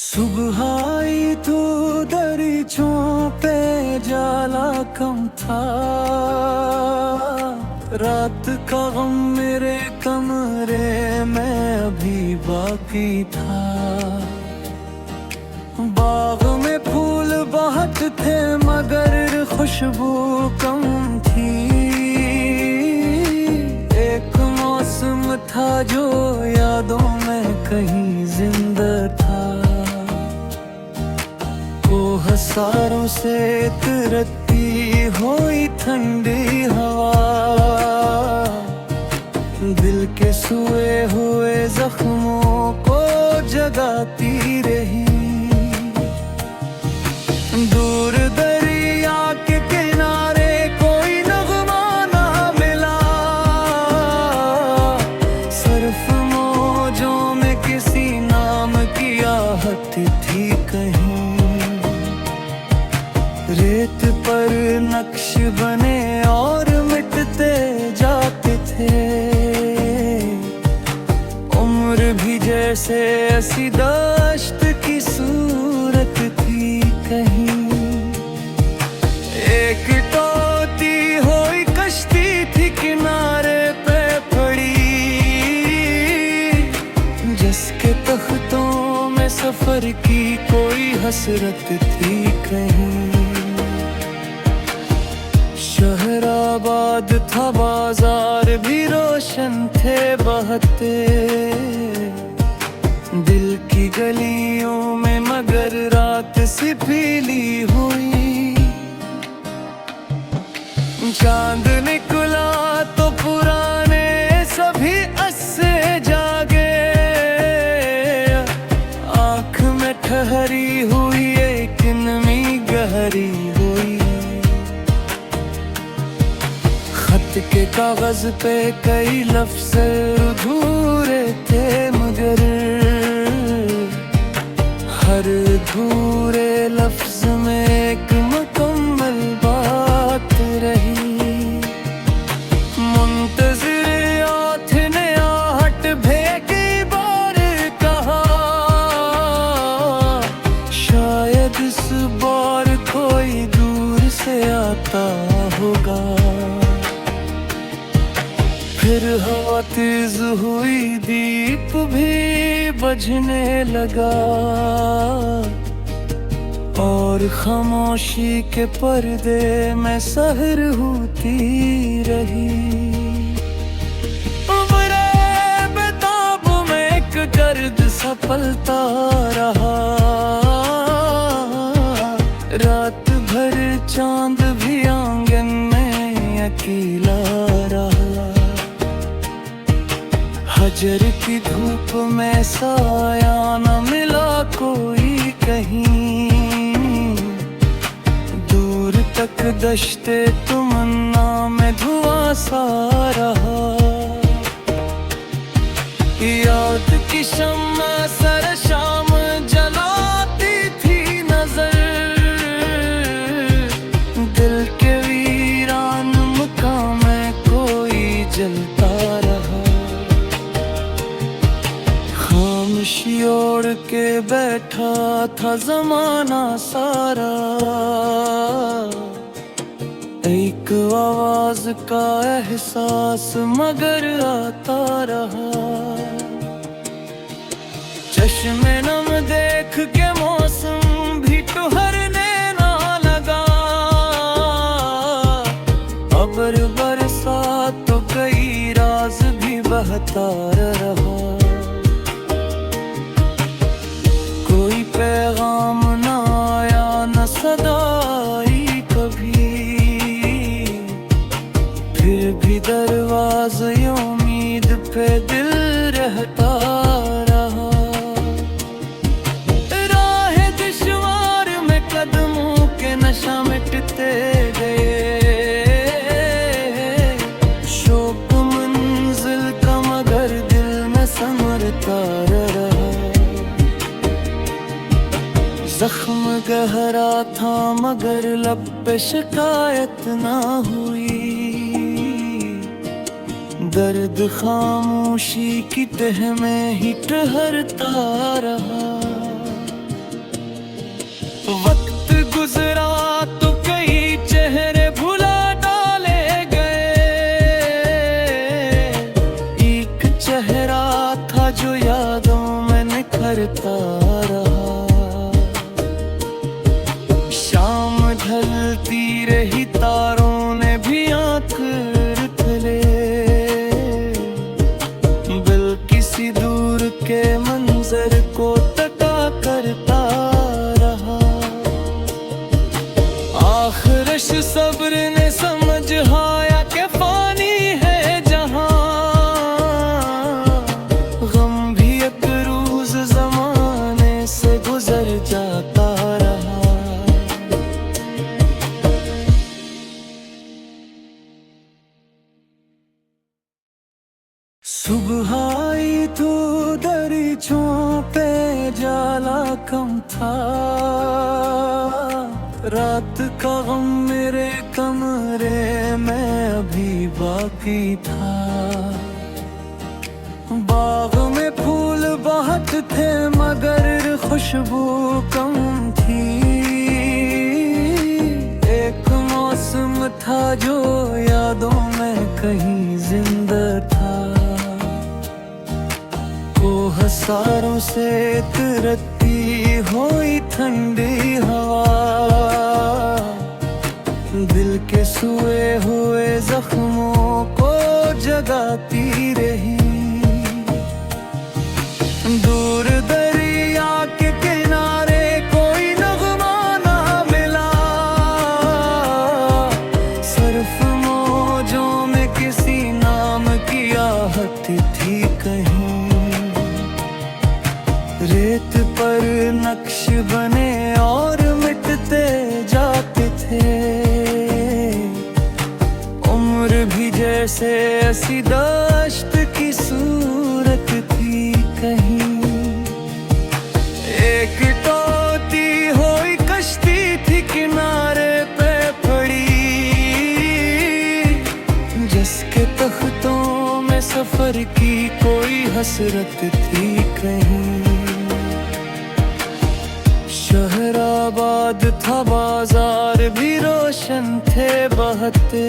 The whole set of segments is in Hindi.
सुबह आई तो दरीचों पे जाला कम था। रात का गम मेरे कमरे में अभी बाकी था। बाग में फूल बहुत थे मगर खुशबू कम थी। एक मौसम था जो यादों में कहीं जिंदा था। कोहसारों से तरती हुई ठंडी हवा दिल के सोए हुए जख्मों को जगाती रही। दूर दरिया के किनारे कोई नगमा ना मिला। सिर्फ मौजों में किसी नाम की आहट थी कहीं। रेत पर नक्श बने और मिटते जाते थे। उम्र भी जैसे ऐसी दश्त की सूरत थी कहीं। एक टूटी हुई कश्ती थी किनारे पे पड़ी, जिसके तख्तों में सफर की कोई हसरत थी कहीं। शहर आबाद था, बाजार भी रोशन थे बहते। दिल की गलियों में मगर रात सी पीली हुई। चांद निकला तो पुराने सभी अस्से जागे। आँख में ठहरी हुई एक नमी गहरी हुई। खत के कागज पे कई लफ्ज़ अधूरे थे मगर हर अधूरे लफ्ज़ में एक मुकम्मल बात रही। मुंतज़िर आँख ने आहट भेकी बार कहा, शायद इस बार कोई दूर से आता होगा। फिर हवा तेज हुई, दीप भी बुझने लगा और खामोशी के पर्दे में सहर होती रही। उम्रे बेताब में एक दर्द सा पलता रहा। रात भर चांद भी आंगन में अकेला रहा। हजर की धूप में साया न मिला कोई कहीं। दूर तक दश्ते तमन्ना में धुआं सा रहा। याद की शम्मा सर शाम जलाती थी नजर। दिल के वीरान मकाम में कोई जलता रहा। खामोशी ओढ़ के बैठा था जमाना सारा। एक आवाज का एहसास मगर आता रहा। चश्मे नम देख के मौसम भी ठहरने ना लगा। अबर बरसा तो कई राज भी बहता रहा। कोई पैगाम न आया न सदाई कभी। फिर भी दरवाज़े उम्मीद पे दिल रहता रहा। राह दुश्वार में कदमों के नशा मिटते गए। शौक मंजिल का मगर दिल में संवरता रहा। जख्म गहरा था मगर लब पे शिकायत ना हुई। दर्द खामोशी की तह में ही ठहरता रहा। ढलती रही तारों ने भी आंख ले, दिल किसी दूर के मंजर को तका करता रहा। आखिर सब्र ने समझ आया कि फानी है जहां, गम भी एक रोज जमाने से गुजर जाता रहा। सुबह आई तो दरीचों पे जाला कम था, रात का गम मेरे कमरे में अभी बाकी था। बाग में फूल बहुत थे मगर खुशबू कम थी, एक मौसम था जो यादों में कहीं जिंदा था। कोहसारों से तरती हुई ठंडी हवा, दिल के सोए हुए जख्मों को जगाती रही। दूर दरिया के किनारे कोई नगमा ना मिला, सिर्फ मौजों में किसी नाम की आहट थी कहीं। रेत पर नक्श बने और मिटते जाते थे, उम्र भी जैसे ऐसी दश्त की सूरत थी कहीं। एक टूटी हुई कश्ती थी किनारे पे पड़ी, जिसके तख्तों में सफर की कोई हसरत थी कहीं। शहराबाद था बाजार भी रोशन थे बहते,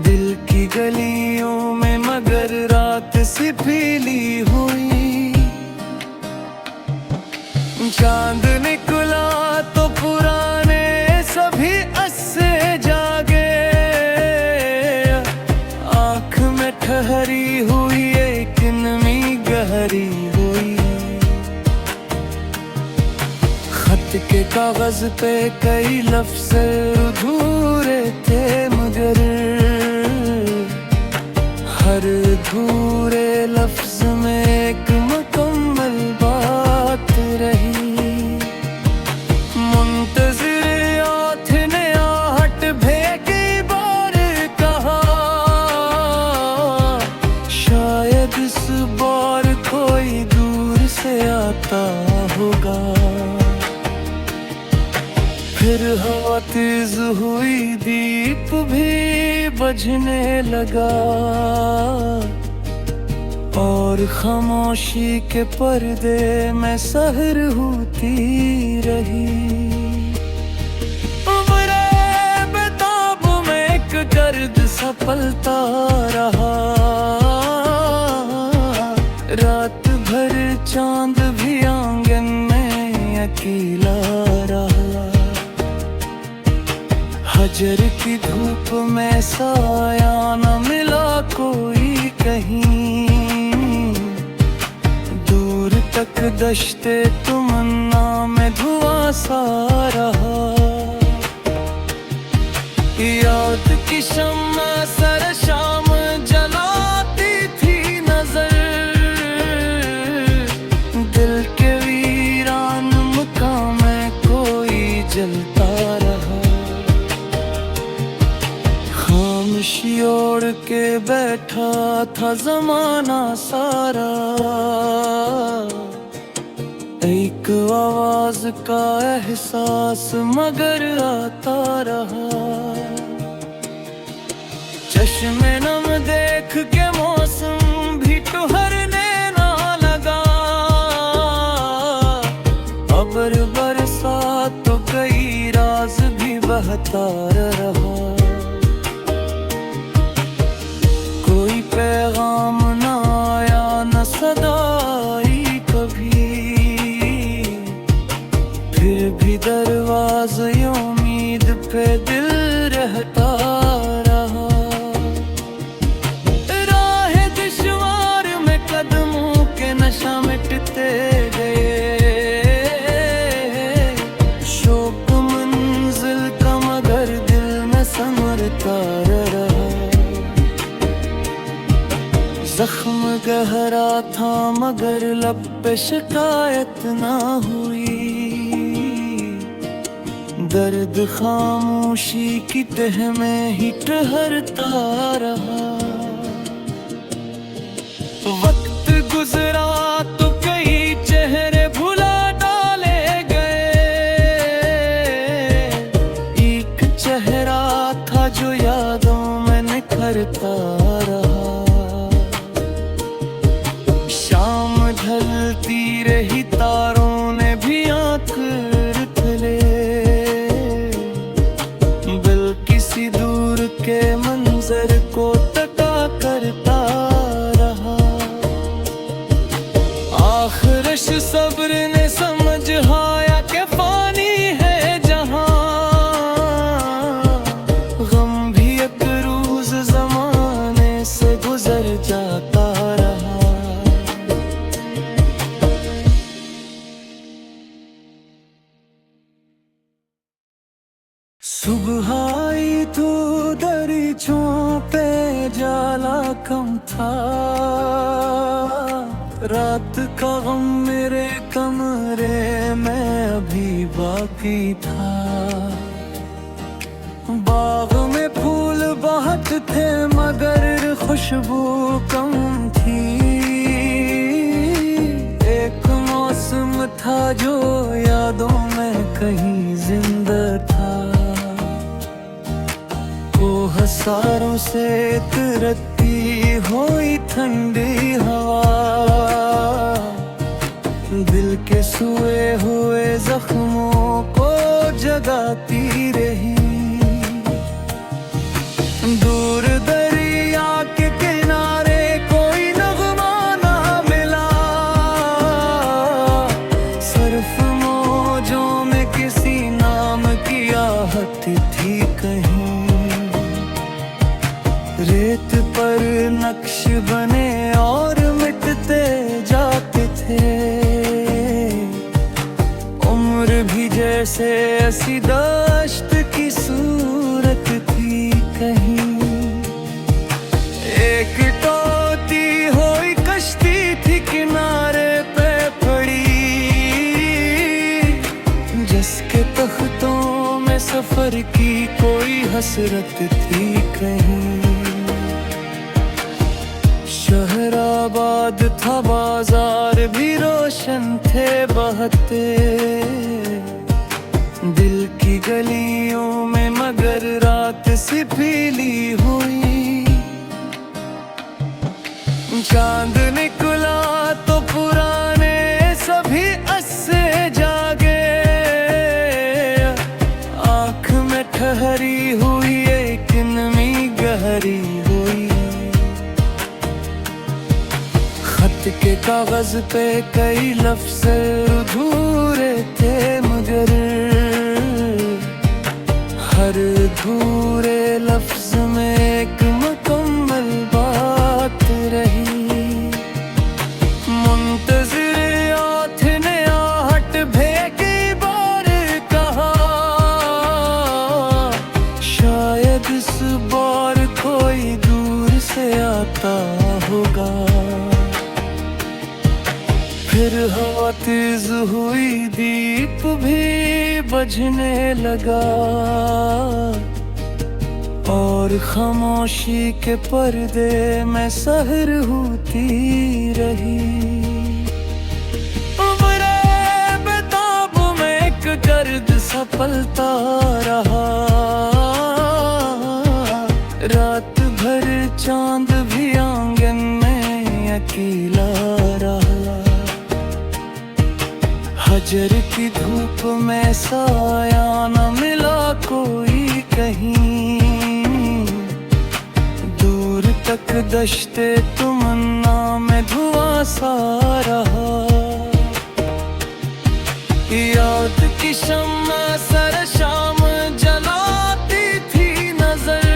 दिल की गलियों में मगर रात सी पीली हुई। चांद निकला तो पुराने सभी अस्से जागे, आँख में ठहरी हुई एक नमी गहरी हुई। खत के कागज पे कई लफ्ज अधूरे थे मगर हर अधूरे लफ्ज में एक मुकम्मल बात रही। मुंतज़िर आँख ने आहट भेगी बार कहा, शायद इस बार कोई दूर से आता होगा। फिर हवा तेज हुई, दीप भी बजने लगा और खामोशी के पर्दे में सहर होती रही। उम्रे बेताब में एक दर्द सा पलता रहा, रात भर चांद भी आंगन में अकेला रहा। हजर की धूप में साया न मिला कोई कहीं, दूर तक दश्ते तमन्ना में धुआं सा रहा। याद की शम्मा सर शाम जलाती थी नजर, दिल के वीरान मकाम में कोई जलता रहा। खामोशी ओढ़ के बैठा था जमाना सारा, एक आवाज का एहसास मगर आता रहा। चश्मे नम देख के मौसम भी ठहरने ना लगा, अबर बरसा तो कई राज भी बहता रहा। कोई पैगाम न आया न सदाई कभी, फिर भी दरवाजा था मगर लब पे शिकायत ना हुई। दर्द खामोशी की तह में ही ठहरता रहा। वक्त गुजरा तो कई चेहरे भुला डाले गए। एक चेहरा था जो यादों में निखरता रहा। शाम ढलती रही, तारों ने भी आंख ले, दिल किसी दूर के मंजर को तका करता रहा। आखिरश सब्र ने समझाया कि फानी है जहां, गम भी एक रोज जमाने से गुजर जाता रहा। सुबह आई तो दरीचों पे जाला कम था। रात का गम मेरे कमरे में अभी बाकी था। बाग में फूल बहुत थे मगर खुशबू कम थी। एक मौसम था जो यादों में कहीं जिंदा था। हसारों से तरती हुई ठंडी हवा, दिल के सोए हुए जख्मों को जगाती रही। दूर दरिया के किनारे कोई नगमा ना मिला। सिर्फ मौजों में किसी नाम की आहट थी कहीं। रेत पर नक्श बने और मिटते जाते थे। उम्र भी जैसे ऐसी दश्त की सूरत थी कहीं। एक टूटी हुई कश्ती थी किनारे पे पड़ी, जिसके तख्तों में सफर की कोई हसरत थी कहीं। शहराबाद था, बाजार भी रोशन थे बहते। दिल की गलियों में मगर रात सी पीली हुई। चांद निकला तो पुराने सभी अस्से जागे। आँख में ठहरी हुई एक नमी गहरी हुई। के कागज पे कई लफ्ज़ अधूरे थे मगर हर अधूरे लफ्ज़ में एक मुकम्मल बात रही। मुंतज़िर आँख ने आहट भेगी बार कहा, शायद इस बार कोई दूर से आता होगा। फिर हवा तेज हुई, दीप भी बजने लगा और खामोशी के पर्दे में सहर होती रही। उम्रे बेताब में एक गर्द सा पलता रहा। रात भर चांद भी आंगन में अकेला रहा। हजर की धूप में साया न मिला कोई कहीं। दूर तक दश्ते तमन्ना में धुआं सा रहा। याद की शम्मा सर शाम जलाती थी नजर।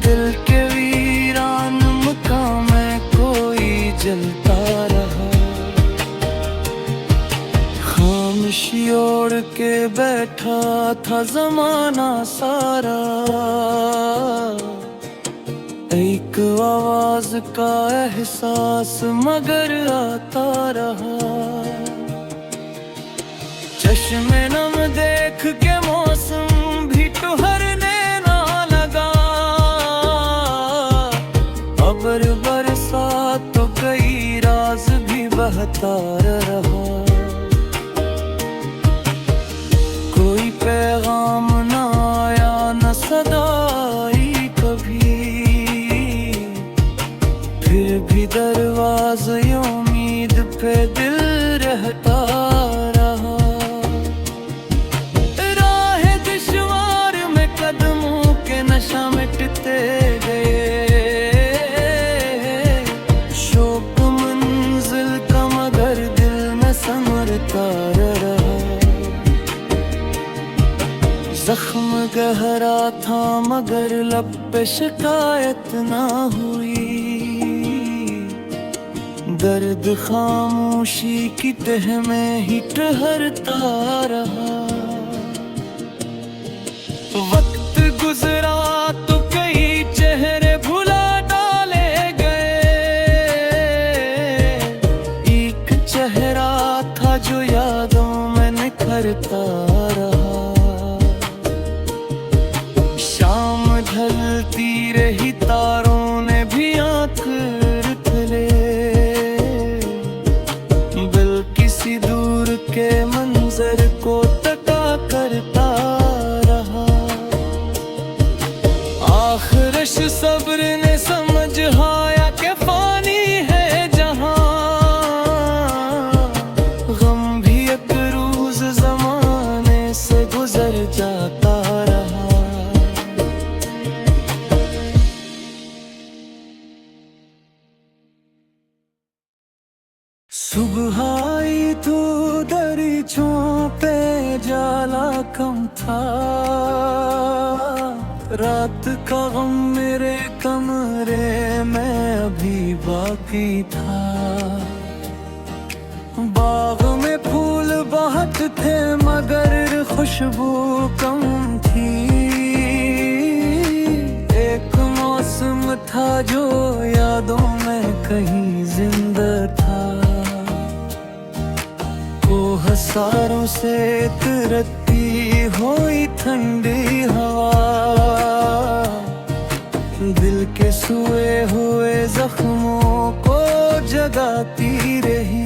दिल के वीरान मकाम में कोई जलता रहा। खामोशी ओढ़ के बैठा था जमाना सारा। एक आवाज का एहसास मगर आता रहा। चश्मे नम देख के मौसम भी ठहरने ना लगा। अबर बरसा तो कई राज भी बहता रहा। कोई पैगाम ना आया न सदा आई कभी। फिर भी दरवाज़े उम्मीद पे दिल रहता रहा। राह दुश्वार में कदमों के नशा मिटते गए। शौक मंजिल का मगर दिल में संवरता रहा। जख्म गहरा था मगर लब पे शिकायत ना हुई। दर्द खामोशी की तह में ही ठहरता रहा। वक्त गुजरा तो कई चेहरे भुला डाले गए। एक चेहरा था जो यादों में निखरता रहा। शाम ढलती रही तारों ने भी आंख ले। दिल किसी दूर के मंजर को तका करता रहा। आखिरश सब्र ने समझाया कि फानी है जहां। गम भी एक रोज जमाने से गुजर जाता रहा। सुबह आई तो दरीचों पे जाला कम था। रात का गम मेरे कमरे में अभी बाकी था। बाग में फूल बहुत थे मगर खुशबू कम थी। एक मौसम था जो यादों में कहीं जिंदा था। हसारों से तरती हुई ठंडी हवा दिल के सोए हुए जख्मों को जगाती रही।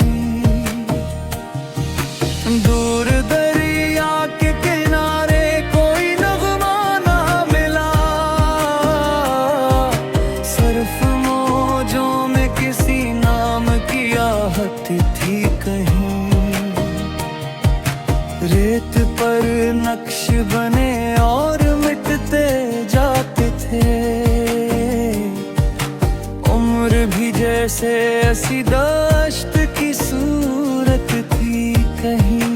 दूर दरिया के किनारे कोई नगमा ना मिला। सिर्फ मौजों में किसी नाम की आहट थी कहीं। रेत पर नक्श बने और मिटते जाते थे। उम्र भी जैसे ऐसी दश्त की सूरत थी कहीं।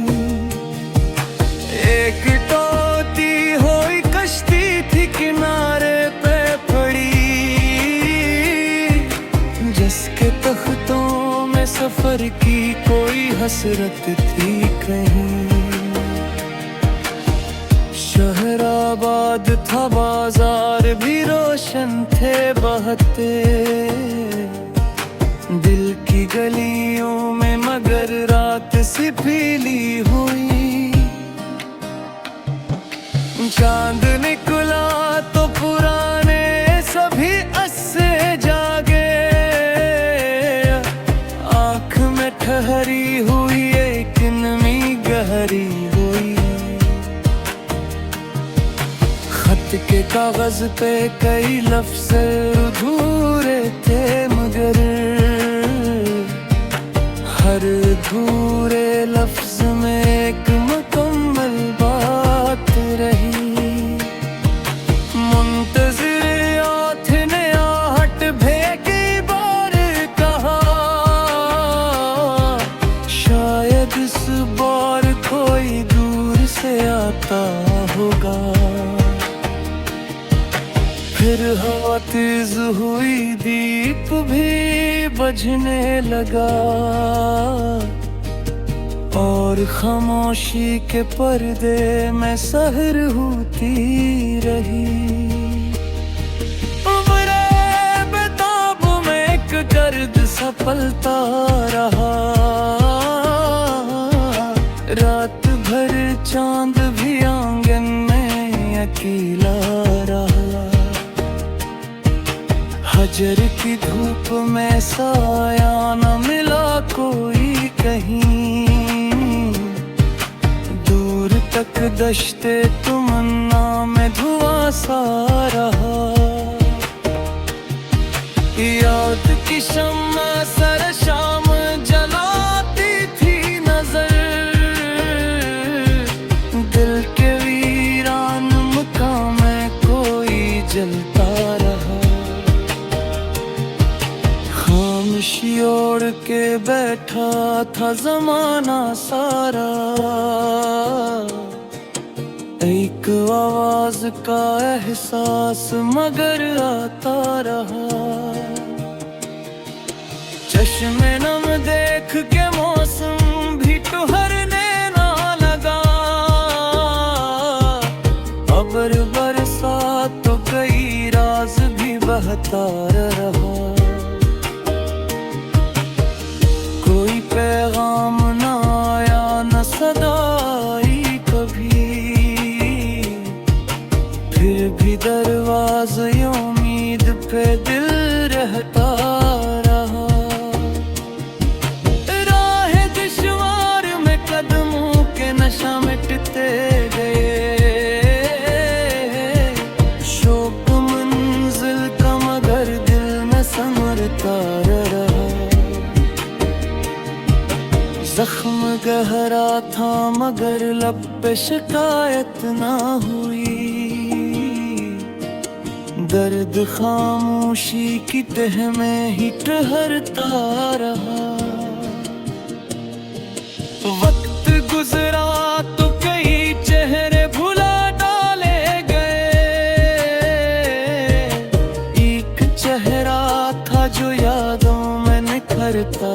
एक टूटी हुई कश्ती थी किनारे पे पड़ी। जिसके तख्तों में सफर की कोई हसरत थी कहीं। शहराबाद था बाजार भी रोशन थे बहते। दिल की गलियों में मगर रात सी पीली हुई। चांद निकला तो पुराने सभी अस्से जागे। आँख में ठहरी हुई एक नमी गहरी हुई। के कागज पे कई लफ्ज़ अधूरे थे मगर हर अधूरे लफ्ज़ में एक मुकम्मल बात रही। मुंतज़िर आँख ने आहट भेगी बार कहा। शायद इस बार कोई दूर से आता होगा। फिर हवा तेज हुई दीप भी बजने लगा। और खामोशी के पर्दे में सहर होती रही। उम्रे गर्द सफलता रहा। रात भर चांद भी आंगन में अकेला रहा। हजर की धूप में साया न मिला कोई कहीं। दूर तक दश्ते तमन्ना में धुआं सा रहा। याद की शम्मा सर शाम जलाती थी नजर। दिल के वीरान मकाम में कोई जलता रहा। खामोशी ओढ़ के बैठा था जमाना सारा। एक आवाज का एहसास मगर आता रहा। चश्मे नम देख के मौसम भी ठहरने ना लगा। अबर बरसात तो कई राज भी बहता रहा। कोई पैगाम ना आया न सदा आई कभी। फिर भी दरवाज़े उम्मीद पे दिल रहता रहा। राह दुश्वार में कदमों के नशा मिटते गए। शौक मंजिल का मगर दिल में संवरता रहा। जख्म गहरा था मगर लब पे शिकायत ना हुई। दर्द खामोशी की तह में ही ठहरता रहा। वक्त गुजरा तो कई चेहरे भुला डाले गए। एक चेहरा था जो यादों में निखरता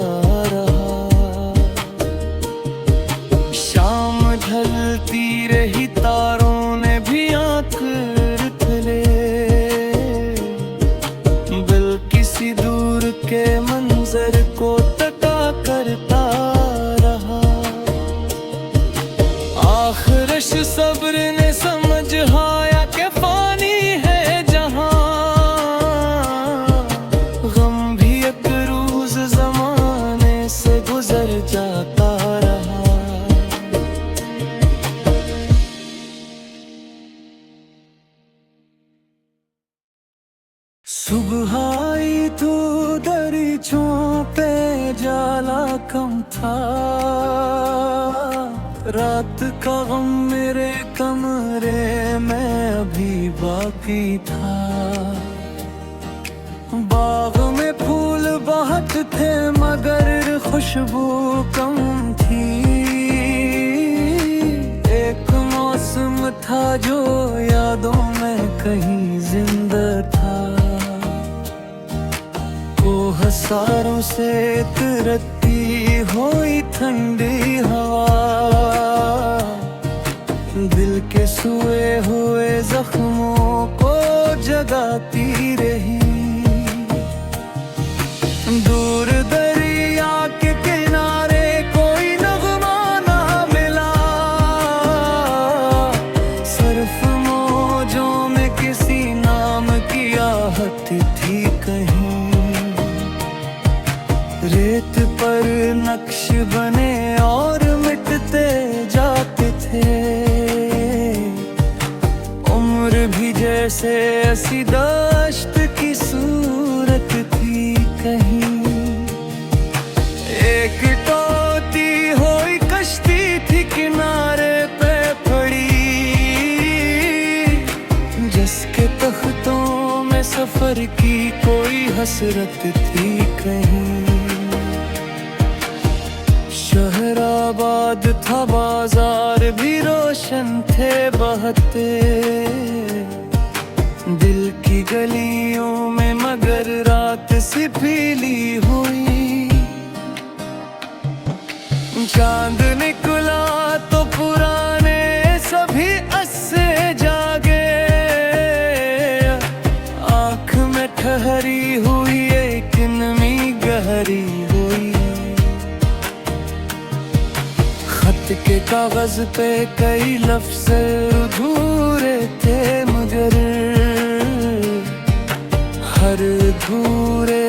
रहा। शाम ढलती रही तारों ने भी आंख ले। किसी दूर के मंजर को तका करता रहा। आखिरश सब्र ने समझ आया कि फानी है जहां। गम भी एक रोज जमाने से गुजर जाता रहा। सुबह आई तो दरीचों पे जाला कम था। रात का गम मेरे कमरे में अभी बाकी था। बाग में फूल बहुत थे मगर खुशबू कम थी। एक मौसम था जो यादों में कहीं जिंदा था। हसारों से तरती हुई ठंडी हवा दिल के सोए हुए जख्मों को जगाती रही। दूर दरिया के किनारे कोई नगमा ना मिला। सिर्फ मौजों में किसी नाम की आहट थी कहीं। रेत पर नक्श बने और मिटते जाते थे। उम्र भी जैसे ऐसी दश्त की सूरत थी कहीं। एक टूटी हुई कश्ती थी किनारे पे पड़ी। जिसके तख्तों में सफर की कोई हसरत थी कहीं। शहराबाद था बाजार भी रोशन थे बहते। दिल की गलियों में मगर रात सी पीली हुई। चांद निकला तो पुराने सभी अस्से जागे। आँख में ठहरी हुई एक नमी खत के कागज पे कई लफ्ज़ अधूरे थे, मगर हर अधूरे